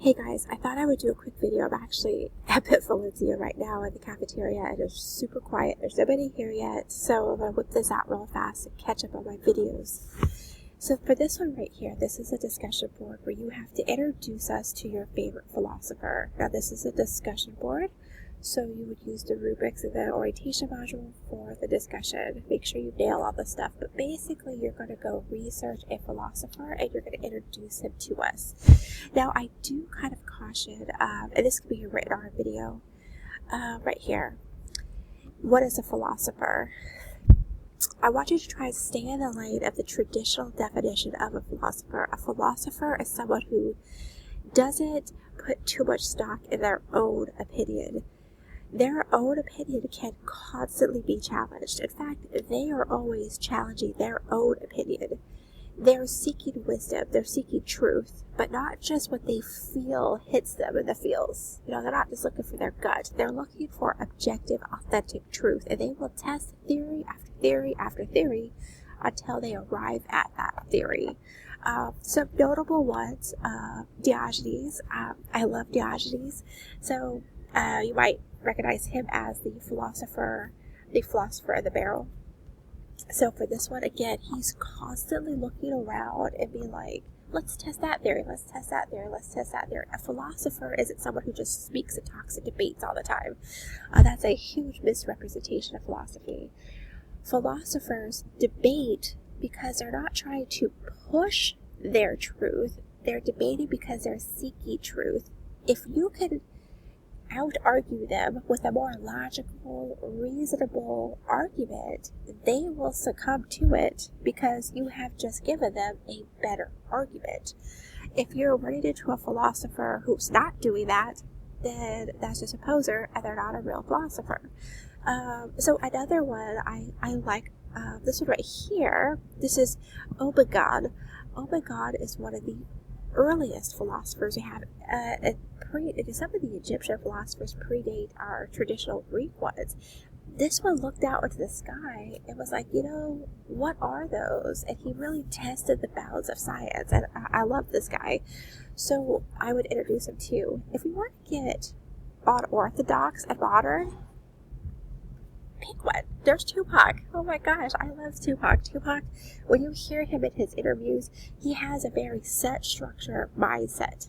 Hey guys, I thought I would do a quick video. I'm actually at Valencia right now at the cafeteria and it's super quiet. There's nobody here yet, so I'm going to whip this out real fast and catch up on my videos. So for this one right here, this is a discussion board where you have to introduce us to your favorite philosopher. Now this is a discussion board, so you would use the rubrics of the orientation module for the discussion. Make sure you nail all the stuff, but basically you're going to go research a philosopher and you're going to introduce him to us. Now I do kind of caution, and this could be written on a video, right here. What is a philosopher? I want you to try and stay in the lane of the traditional definition of a philosopher. A philosopher is someone who doesn't put too much stock in their own opinion. Their own opinion can constantly be challenged. In fact, they are always challenging their own opinion. They're seeking wisdom, they're seeking truth, but not just what they feel hits them in the feels. They're not just looking for their gut. They're looking for objective, authentic truth, and they will test theory after theory after theory until they arrive at that theory. Some notable ones, Diogenes. I love Diogenes. So you might recognize him as the philosopher of the barrel. So for this one, again, he's constantly looking around and being like, let's test that theory, let's test that theory, let's test that theory. A philosopher isn't someone who just speaks and talks and debates all the time. That's a huge misrepresentation of philosophy. Philosophers debate because they're not trying to push their truth. They're debating because they're seeking truth. If you could out-argue them with a more logical, reasonable argument, they will succumb to it because you have just given them a better argument. If you're running into a philosopher who's not doing that, then that's just a poser and they're not a real philosopher. So another one I like, this one right here. This is Omegon. Omegon is one of the earliest philosophers we have. Some of the Egyptian philosophers predate our traditional Greek ones. This one looked out into the sky and was like, what are those? And he really tested the bounds of science, and I love this guy. So I would introduce him too. If we want to get unorthodox and modern, pick one. There's Tupac. Oh my gosh, I love Tupac. Tupac, when you hear him in his interviews, he has a very set structure mindset.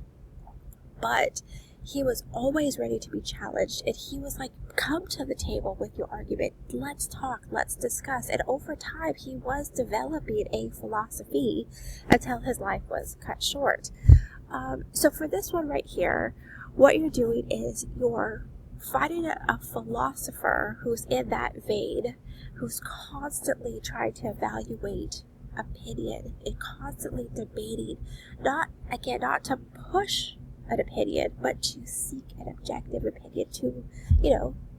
But he was always ready to be challenged, and he was like, come to the table with your argument. Let's talk, let's discuss. And over time, he was developing a philosophy until his life was cut short. So for this one right here, what you're doing is you're finding a philosopher who's in that vein, who's constantly trying to evaluate opinion and constantly debating, not to push an opinion, but to seek an objective opinion, to,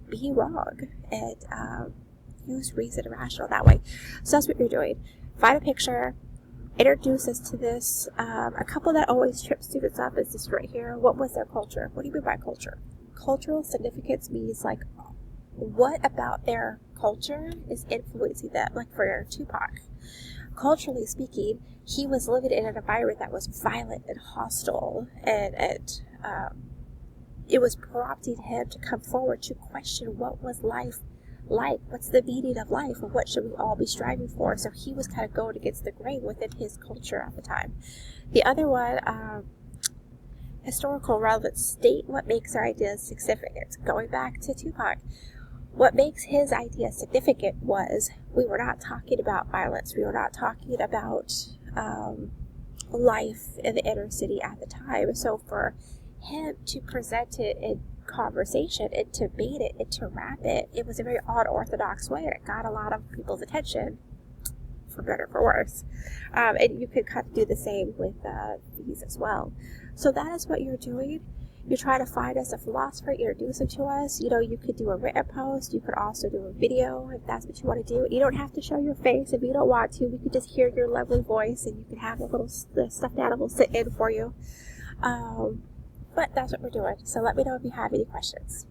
be wrong and use reason and rational that way. So that's what you're doing. Find a picture, introduce us to this. A couple that always trips students up is this right here. What was their culture? What do you mean by culture? Cultural significance means like, what about their culture is influencing them? Like for Tupac, culturally speaking, he was living in an environment that was violent and hostile, and it was prompting him to come forward to question what was life like, what's the meaning of life, and what should we all be striving for. So he was kind of going against the grain within his culture at the time. The other one, historical relevance, state what makes our ideas significant. Going back to Tupac, what makes his idea significant was we were not talking about violence. We were not talking about life in the inner city at the time. So for him to present it in conversation and to debate it and to rap it, it was a very unorthodox way, and it got a lot of people's attention, for better or for worse. And you could kind of do the same with these as well. So that is what you're doing. You try to find us a philosopher, introduce him to us. You could do a written post. You could also do a video if that's what you want to do. You don't have to show your face if you don't want to. We could just hear your lovely voice, and you could have a little stuffed animal sit in for you. But that's what we're doing. So let me know if you have any questions.